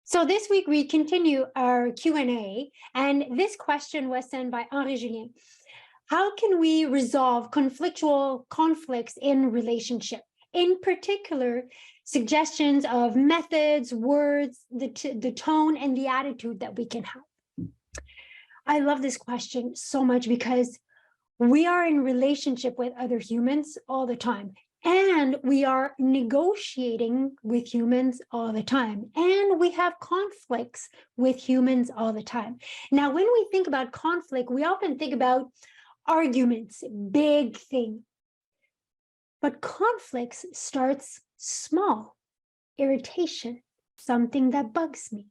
So this week we continue our Q&A, and this question was sent by Henri-Julien. How can we resolve conflictual conflicts in relationship? In particular, suggestions of methods, words, the tone, and the attitude that we can have. I love this question so much because we are in relationship with other humans all the time. And we are negotiating with humans all the time. And we have conflicts with humans all the time. Now, when we think about conflict, we often think about arguments, big thing. But conflicts starts small, irritation, something that bugs me.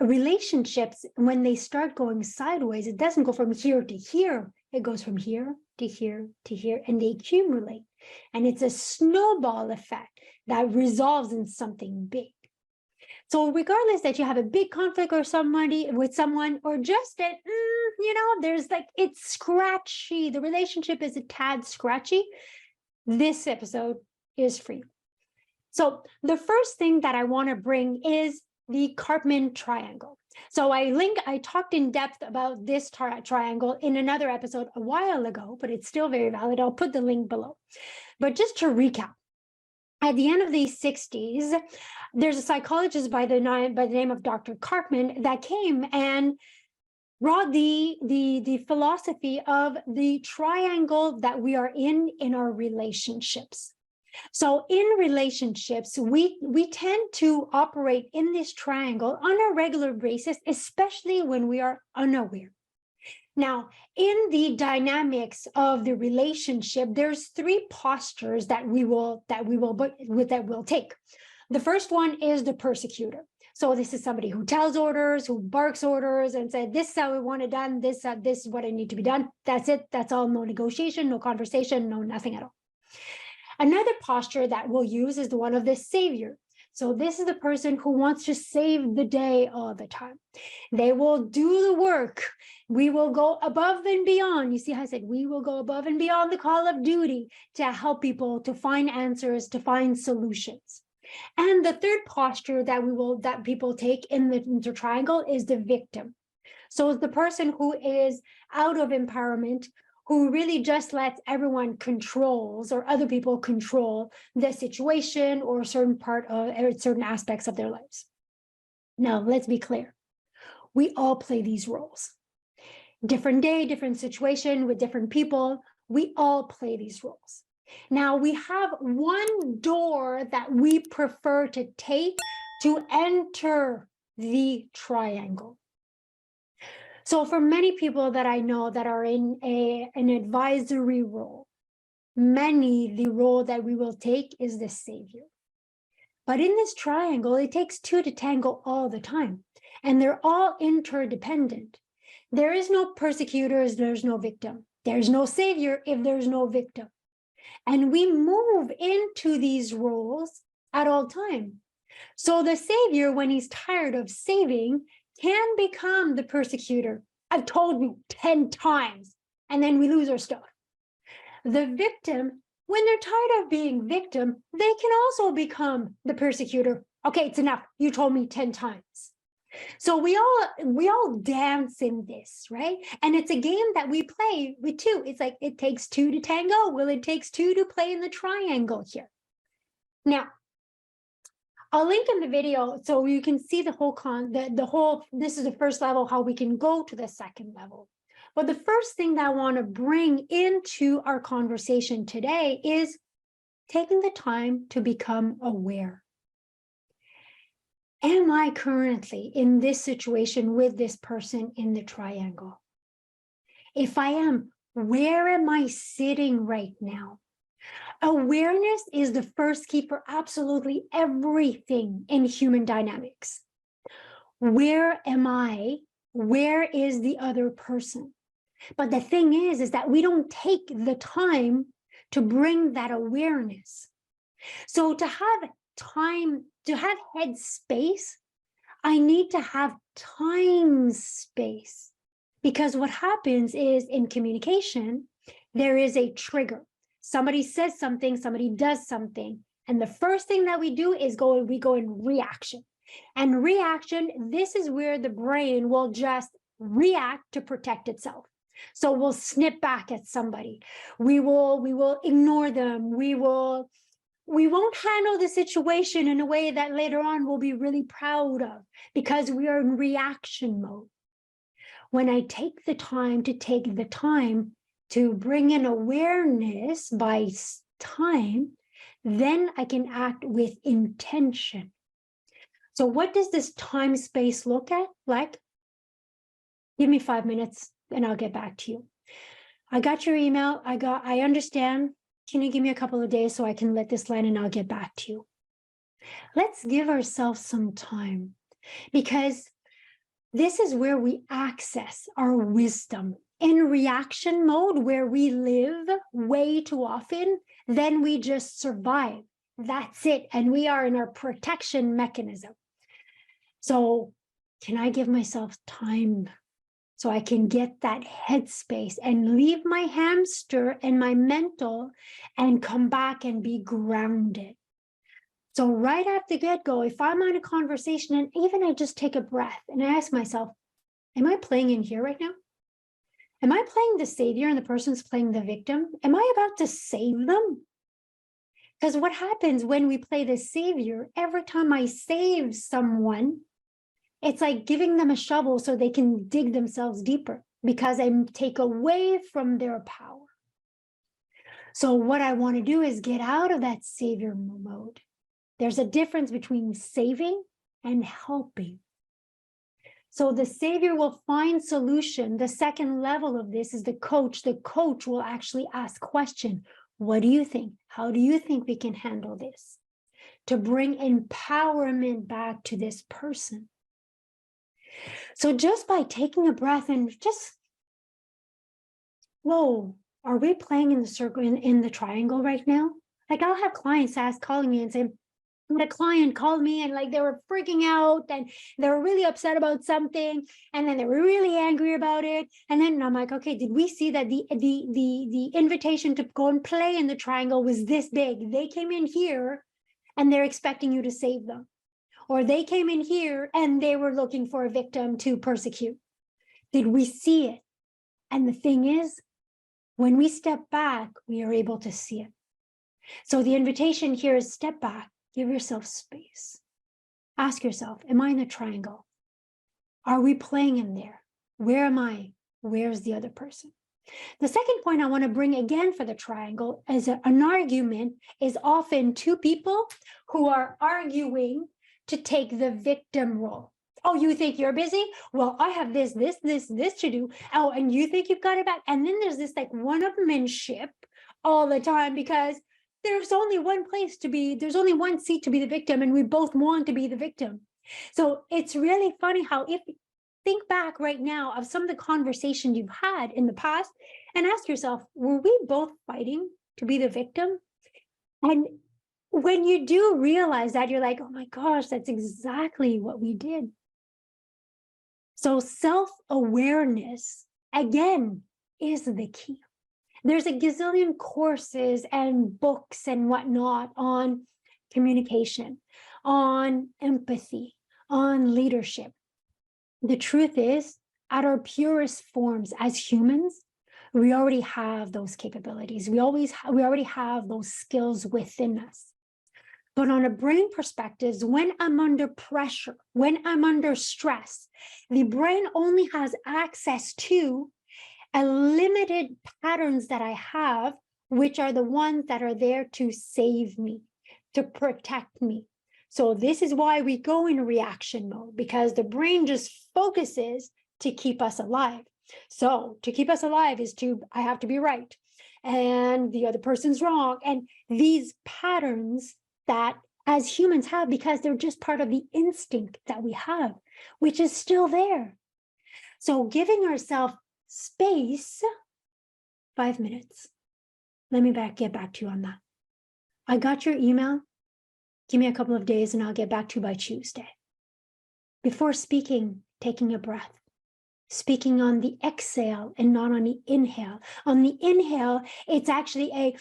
Relationships, when they start going sideways, it doesn't go from here to here. It goes from here to here to here, and they accumulate. And it's a snowball effect that resolves in something big. So regardless that you have a big conflict with someone, or just that, there's it's scratchy, the relationship is a tad scratchy, this episode is for you. So the first thing that I want to bring is the Karpman triangle. So I talked in depth about this triangle in another episode a while ago, but it's still very valid. I'll put the link below. But just to recap, at the end of the 60s, there's a psychologist by the name of Dr. Karpman that came and brought the philosophy of the triangle that we are in our relationships. So in relationships, we tend to operate in this triangle on a regular basis, especially when we are unaware. Now, in the dynamics of the relationship, there's three postures that we'll take. The first one is the persecutor. So this is somebody who tells orders, who barks orders, and said, "This is how we want it done. This is what I need to be done. That's it. That's all. No negotiation, no conversation, no nothing at all." Another posture that we'll use is the one of the savior. So this is the person who wants to save the day all the time. They will do the work. We will go above and beyond. You see how I said we will go above and beyond the call of duty to help people to find answers, to find solutions. And the third posture that people take in the triangle is the victim. So it's the person who is out of empowerment, who really just lets everyone controls or other people control the situation or certain aspects of their lives. Now, let's be clear. We all play these roles. Different day, different situation with different people. We all play these roles. Now, we have one door that we prefer to take to enter the triangle. So for many people that I know that are in an advisory role, the role that we will take is the savior. But in this triangle, it takes two to tango all the time, and they're all interdependent. There is no persecutors, there's no victim. There's no savior if there's no victim. And we move into these roles at all time. So the savior, when he's tired of saving, can become the persecutor. I've told you 10 times, and then we lose our stuff. The victim, when they're tired of being victim, they can also become the persecutor. Okay, it's enough. You told me 10 times. So we all dance in this, right? And it's a game that we play with two. It's like it takes two to tango. Well, it takes two to play in the triangle here. Now, I'll link in the video so you can see the whole this is the first level, how we can go to the second level. But the first thing that I want to bring into our conversation today is taking the time to become aware. Am I currently in this situation with this person in the triangle? If I am, where am I sitting right now? Awareness is the first key for absolutely everything in human dynamics. Where am I? Where is the other person? But the thing is that we don't take the time to bring that awareness. So to have time, to have head space, I need to have time space. Because what happens is in communication, there is a trigger. Somebody says something, somebody does something. And the first thing that we do is we go in reaction. And reaction, this is where the brain will just react to protect itself. So we'll snip back at somebody. We will ignore them. We won't handle the situation in a way that later on we'll be really proud of, because we are in reaction mode. When I take the time to bring in awareness by time, then I can act with intention. So what does this time space look like? Give me 5 minutes and I'll get back to you. I got your email. I understand. Can you give me a couple of days so I can let this land and I'll get back to you? Let's give ourselves some time, because this is where we access our wisdom. In reaction mode, where we live way too often, then we just survive. That's it. And we are in our protection mechanism. So can I give myself time so I can get that headspace and leave my hamster and my mental and come back and be grounded? So right at the get-go, if I'm on a conversation and even I just take a breath and I ask myself, am I playing in here right now? Am I playing the savior and the person's playing the victim? Am I about to save them? Because what happens when we play the savior, every time I save someone, it's like giving them a shovel so they can dig themselves deeper, because I take away from their power. So what I want to do is get out of that savior mode. There's a difference between saving and helping. So the savior will find solution. The second level of this is the coach. The coach will actually ask question. What do you think? How do you think we can handle this? To bring empowerment back to this person. So just by taking a breath and just, whoa, are we playing in the circle, in the triangle right now? Like I'll have clients calling me and say, the client called me and like they were freaking out and they were really upset about something, and then they were really angry about it. And then I'm like, okay, did we see that the invitation to go and play in the triangle was this big? They came in here and they're expecting you to save them. Or they came in here and they were looking for a victim to persecute. Did we see it? And the thing is, when we step back, we are able to see it. So the invitation here is step back, give yourself space. Ask yourself, am I in a triangle? Are we playing in there? Where am I? Where's the other person? The second point I want to bring again for the triangle is an argument is often two people who are arguing to take the victim role. Oh, you think you're busy? Well, I have this to do. Oh, and you think you've got it back. And then there's this like one-upmanship all the time, because there's only one place to be, there's only one seat to be the victim, and we both want to be the victim. So it's really funny how, if you think back right now of some of the conversations you've had in the past and ask yourself, were we both fighting to be the victim? And when you do realize that, you're like, oh my gosh, that's exactly what we did. So self-awareness, again, is the key. There's a gazillion courses and books and whatnot on communication, on empathy, on leadership. The truth is, at our purest forms as humans, we already have those capabilities. We already have those skills within us. But on a brain perspective, when I'm under pressure, when I'm under stress, the brain only has access to a limited patterns that I have, which are the ones that are there to save me, to protect me. So this is why we go in reaction mode, because the brain just focuses to keep us alive. So to keep us alive is I have to be right, and the other person's wrong. And these patterns that as humans have, because they're just part of the instinct that we have, which is still there. So giving ourselves space, 5 minutes. Let me get back to you on that. I got your email. Give me a couple of days and I'll get back to you by Tuesday. Before speaking, taking a breath. Speaking on the exhale and not on the inhale. On the inhale, it's actually a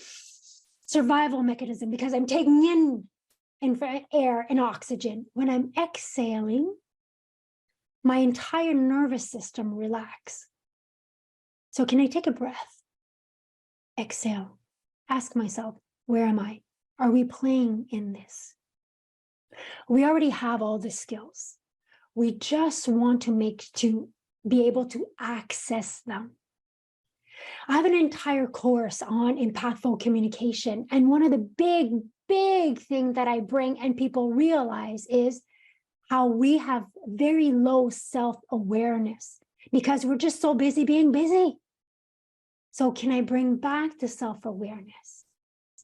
survival mechanism, because I'm taking in air and oxygen. When I'm exhaling, my entire nervous system relax. So can I take a breath? Exhale. Ask myself, where am I? Are we playing in this? We already have all the skills. We just want to be able to access them. I have an entire course on impactful communication. And one of the big things that I bring and people realize is how we have very low self-awareness because we're just so busy being busy. So can I bring back the self-awareness?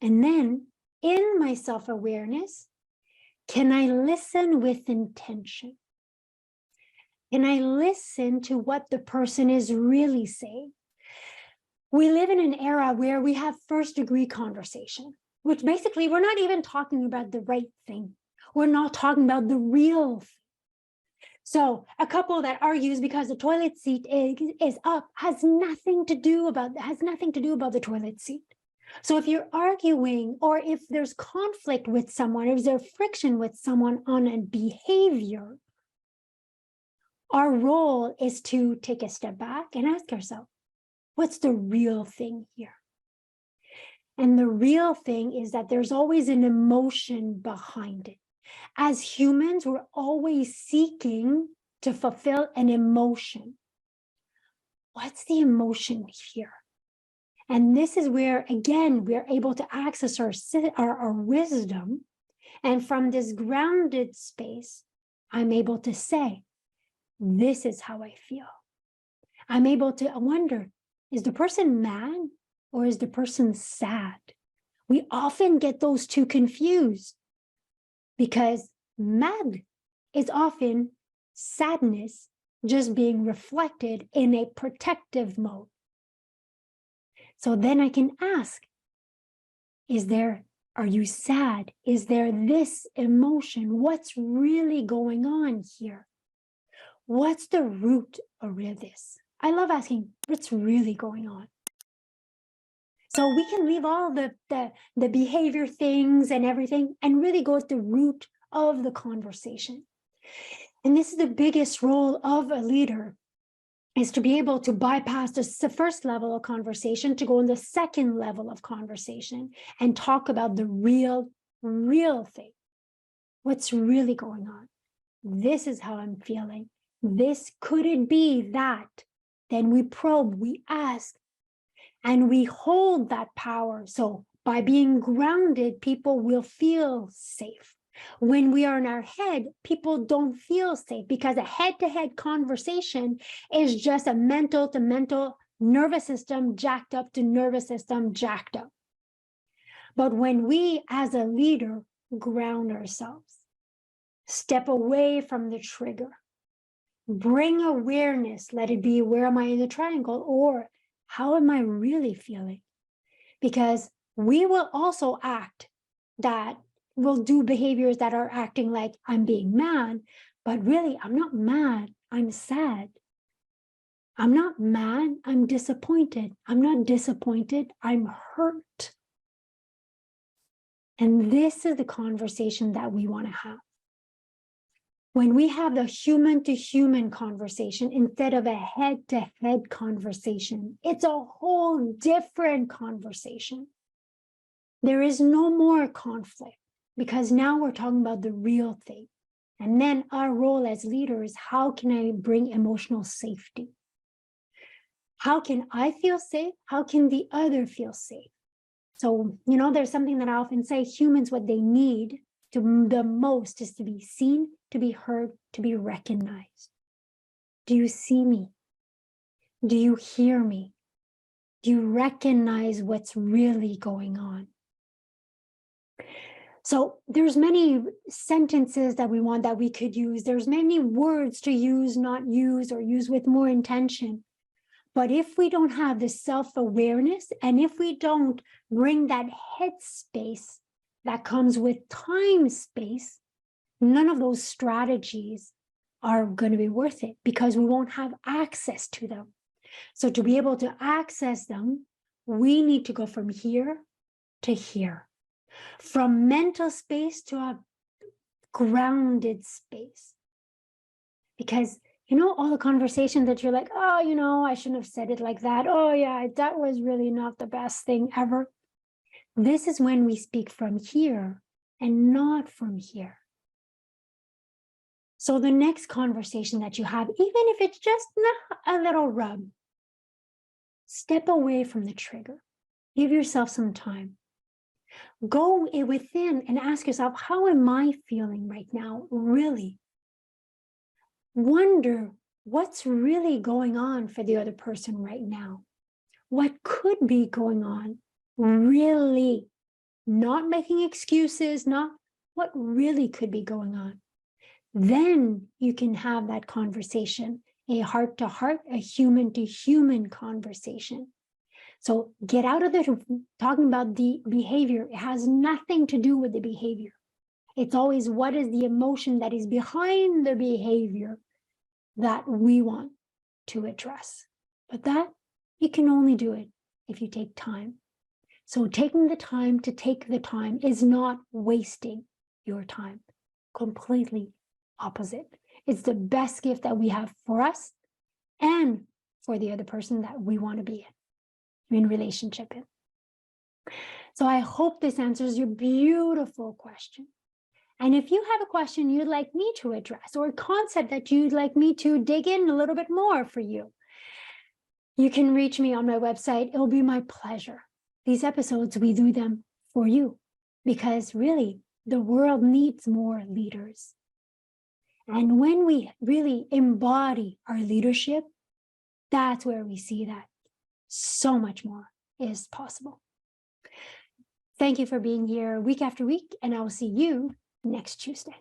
And then in my self-awareness, can I listen with intention? Can I listen to what the person is really saying? We live in an era where we have first-degree conversation, which basically we're not even talking about the right thing. We're not talking about the real thing. So a couple that argues because the toilet seat is up has nothing to do about the toilet seat. So if you're arguing or if there's conflict with someone, if there's friction with someone on a behavior, our role is to take a step back and ask ourselves, what's the real thing here? And the real thing is that there's always an emotion behind it. As humans, we're always seeking to fulfill an emotion. What's the emotion here? And this is where, again, we're able to access our wisdom. And from this grounded space, I'm able to say, this is how I feel. I'm able to wonder, is the person mad or is the person sad? We often get those two confused because mad is often sadness just being reflected in a protective mode. So then I can ask, are you sad? Is there this emotion? What's really going on here? What's the root of this? I love asking, what's really going on? So we can leave all the behavior things and everything and really go at the root of the conversation. And this is the biggest role of a leader, is to be able to bypass the first level of conversation to go in the second level of conversation and talk about the real thing. What's really going on? This is how I'm feeling. Could it be that? Then we probe, we ask, and we hold that power. So by being grounded, people will feel safe. When we are in our head, people don't feel safe because a head-to-head conversation is just a mental to mental, nervous system jacked up to nervous system jacked up. But when we, as a leader, ground ourselves, step away from the trigger, bring awareness, let it be, where am I in the triangle, or how am I really feeling? Because we will also we'll do behaviors that are acting like I'm being mad, but really I'm not mad, I'm sad. I'm not mad, I'm disappointed. I'm not disappointed, I'm hurt. And this is the conversation that we want to have. When we have the human-to-human conversation instead of a head-to-head conversation, it's a whole different conversation. There is no more conflict because now we're talking about the real thing. And then our role as leaders, how can I bring emotional safety? How can I feel safe? How can the other feel safe? So, there's something that I often say, humans, what they need the most is to be seen, to be heard, to be recognized. Do you see me? Do you hear me? Do you recognize what's really going on? So there's many sentences that we could use. There's many words to use, not use, or use with more intention. But if we don't have the self-awareness, and if we don't bring that head space that comes with time space, none of those strategies are going to be worth it because we won't have access to them. So to be able to access them, we need to go from here to here. from mental space to a grounded space. Because, all the conversation that you're like, oh, I shouldn't have said it like that. Oh, yeah, that was really not the best thing ever. This is when we speak from here and not from here. So the next conversation that you have, even if it's just a little rub, step away from the trigger. Give yourself some time. Go within and ask yourself, how am I feeling right now, really? Wonder what's really going on for the other person right now. What could be going on, really? Not making excuses, not what really could be going on. Then you can have that conversation, a heart-to-heart, a human-to-human conversation. So get out of talking about the behavior. It has nothing to do with the behavior. It's always what is the emotion that is behind the behavior that we want to address. But that, you can only do it if you take time. So taking the time to take the time is not wasting your time. Completely opposite. It's the best gift that we have for us and for the other person that we want to be in relationship in. So I hope this answers your beautiful question. And if you have a question you'd like me to address or a concept that you'd like me to dig in a little bit more for you, you can reach me on my website. It'll be my pleasure. These episodes, we do them for you because really the world needs more leaders. And when we really embody our leadership, that's where we see that so much more is possible. Thank you for being here week after week, and I will see you next Tuesday.